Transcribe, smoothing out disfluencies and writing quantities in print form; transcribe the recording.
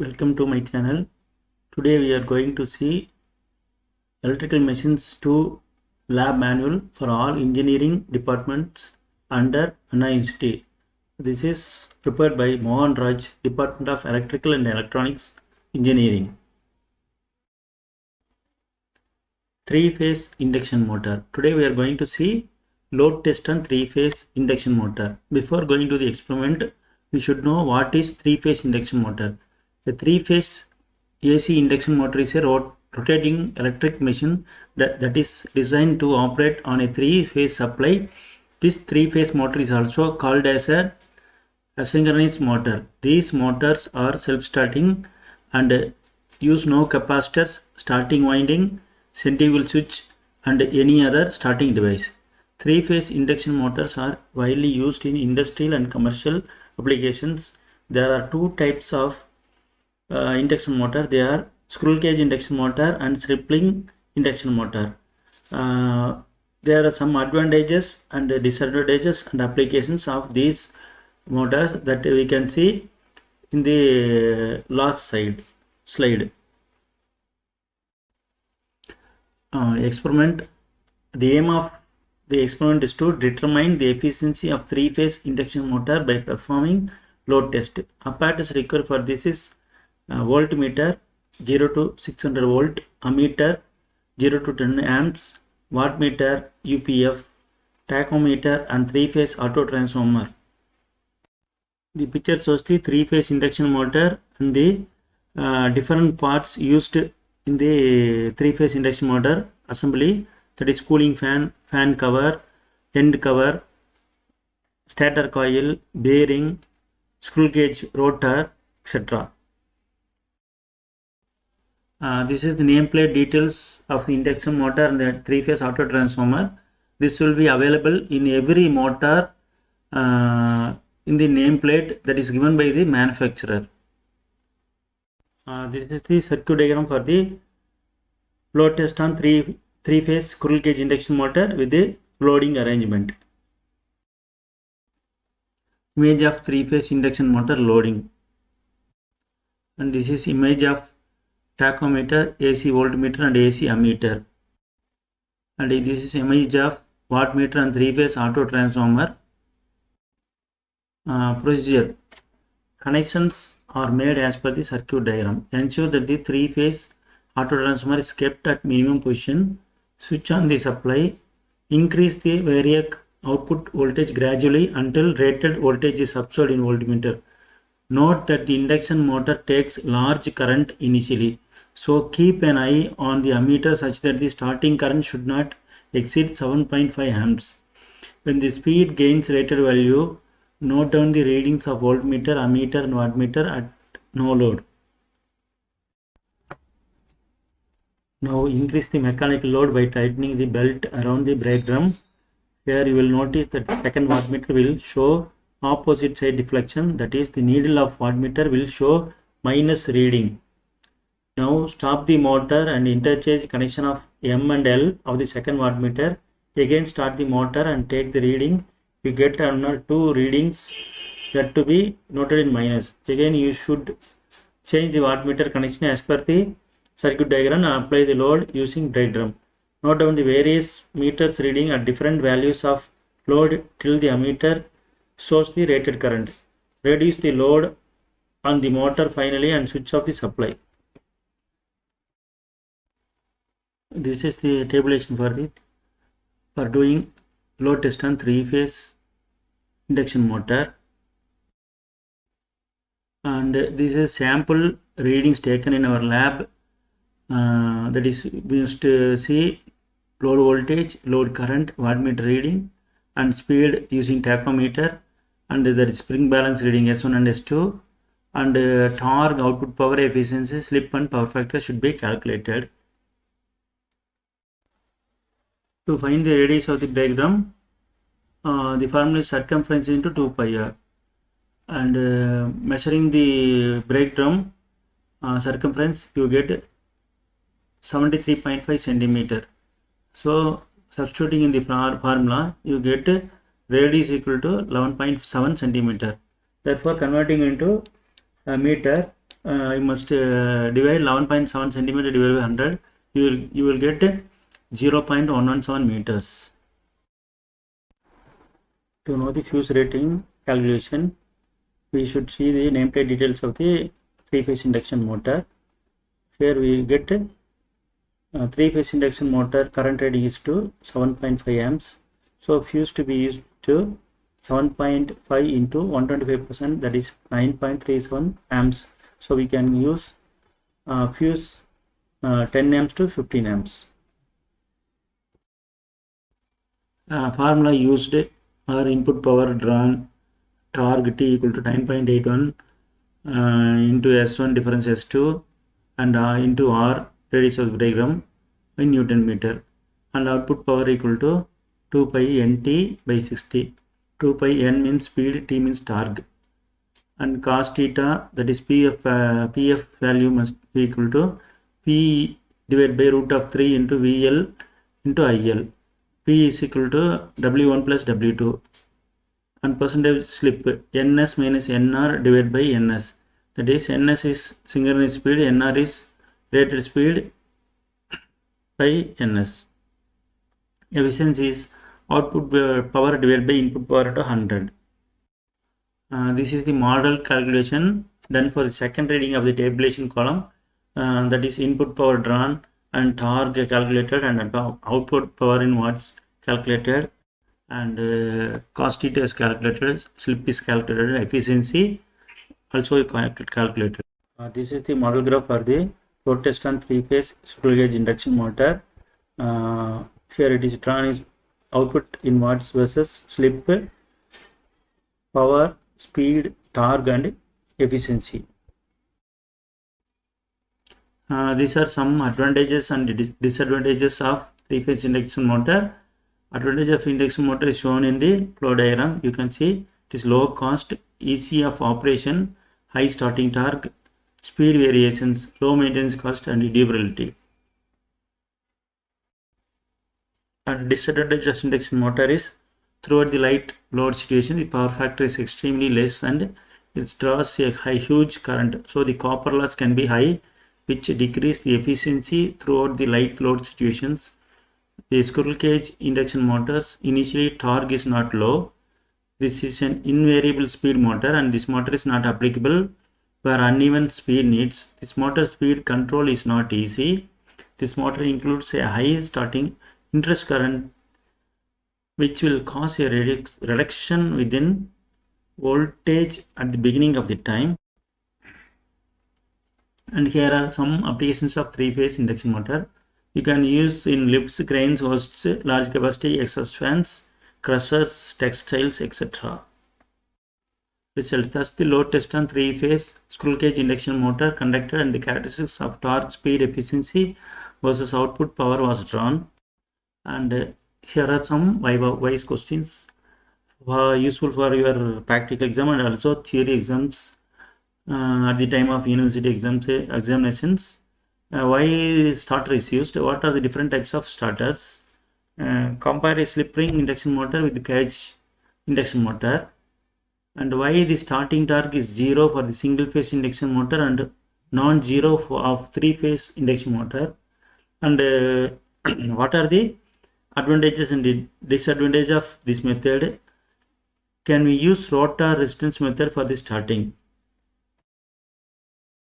Welcome to my channel. Today we are going to see electrical machines 2 lab manual for all engineering departments under Anna Institute. This is prepared by Mohan Raj, Department of Electrical and Electronics Engineering. 3-phase induction motor. Today we are going to see load test on 3-phase induction motor. Before going to the experiment, we should know what is 3-phase induction motor. The 3-phase AC induction motor is a rotating electric machine that is designed to operate on a 3-phase supply. This 3-phase motor is also called as a asynchronous motor. These motors are self-starting and use no capacitors, starting winding, centrifugal switch and any other starting device. 3-phase induction motors are widely used in industrial and commercial applications. There are two types of induction motor. They are squirrel cage induction motor and stripling induction motor. There are some advantages and disadvantages and applications of these motors that we can see in the last slide. Experiment. The aim of the experiment is to determine the efficiency of 3-phase induction motor by performing load test. Apparatus required for this is voltmeter 0 to 600 volt, ammeter 0 to 10 amps, wattmeter, UPF, tachometer and 3-phase auto transformer. The picture shows the 3-phase induction motor and the different parts used in the 3-phase induction motor assembly, that is cooling fan, fan cover, end cover, stator coil, bearing, squirrel cage rotor, etc. This is the nameplate details of the induction motor and the 3-phase auto transformer. This will be available in every motor in the nameplate that is given by the manufacturer. This is the circuit diagram for the load test on 3-phase squirrel cage induction motor with the loading arrangement. Image of 3-phase induction motor loading. And this is image of tachometer, AC voltmeter and AC ammeter. And this is image of wattmeter and 3-phase auto transformer. Procedure. Connections are made as per the circuit diagram. Ensure that the 3-phase auto transformer is kept at minimum position. Switch on the supply. Increase the variac output voltage gradually until rated voltage is absorbed in voltmeter. Note that the induction motor takes large current initially, so keep an eye on the ammeter such that the starting current should not exceed 7.5 amps. When the speed gains rated value, note down the readings of voltmeter, ammeter and wattmeter at no load. Now increase the mechanical load by tightening the belt around the brake drum. Here you will notice that second wattmeter will show opposite side deflection, that is the needle of wattmeter will show minus reading. Now stop the motor and interchange connection of M and L of the second wattmeter. Again start the motor and take the reading. You get another 2 readings that to be noted in minus. Again you should change the wattmeter connection as per the circuit diagram and apply the load using brake drum. Note down the various meters reading at different values of load till the ammeter shows the rated current. Reduce the load on the motor finally and switch off the supply. This is the tabulation for doing load test on 3-phase induction motor. And this is sample readings taken in our lab. That is, we used to see load voltage, load current, wattmeter reading and speed using tachometer, and there is spring balance reading S1 and S2, and torque, output power, efficiency, slip and power factor should be calculated. To find the radius of the brake drum, the formula is circumference into 2 pi r, and measuring the brake drum circumference you get 73.5 centimeter. So substituting in the formula you get radius equal to 11.7 centimeter. Therefore, converting into a meter, you must divide 11.7 centimeter divided by 100. You will get 0.117 meters. To know the fuse rating calculation, we should see the nameplate details of the three-phase induction motor. Here we get three-phase induction motor current rating is to 7.5 amps. So fuse to be used to 7.5 into 125%, that is 9.37 amps. So we can use fuse 10 amps to 15 amps. Formula used are input power drawn torque T equal to 9.81 into S1 difference S2 and into R radius of the diagram in Newton meter, and output power equal to 2 pi nt by 60. 2 pi n means speed, T means torque, and cos theta, that is PF value must be equal to P divided by root of 3 into VL into IL. P is equal to W1 plus W2, and percentage slip NS minus NR divided by NS, that is NS is synchronous speed, NR is rated speed by NS. Efficiency is output power divided by input power to 100. This is the model calculation done for the second reading of the tabulation column, that is input power drawn and torque calculated and output power in watts calculated, and cos theta is calculated, slip is calculated, efficiency also calculated. This is the model graph for the load test on three-phase squirrel cage induction motor. Here it is drawn is output in watts versus slip, power, speed, torque and efficiency. These are some advantages and disadvantages of three-phase induction motor. Advantage of induction motor is shown in the flow diagram. You can see it is low cost, easy of operation, high starting torque, speed variations, low maintenance cost and durability. And disadvantage of induction motor is throughout the light load situation, the power factor is extremely less and it draws a huge current. So the copper loss can be high, which decrease the efficiency throughout the light load situations. The squirrel cage induction motors, initially torque is not low. This is an invariable speed motor and this motor is not applicable where uneven speed needs. This motor speed control is not easy. This motor includes a high starting interest current which will cause a reduction within voltage at the beginning of the time. And here are some applications of three-phase induction motor. You can use in lifts, cranes, hoists, large capacity exhaust fans, crushers, textiles, etc. Result: thus the load test on three-phase squirrel cage induction motor conducted and the characteristics of torque, speed, efficiency versus output power was drawn. And here are some wise questions useful for your practical exam and also theory exams at the time of university examinations. Why starter is used? What are the different types of starters? Compare a slip ring induction motor with the cage induction motor. And why the starting torque is 0 for the single phase induction motor and non-zero of three-phase induction motor. And what are the advantages and disadvantages of this method? Can we use rotor resistance method for the starting?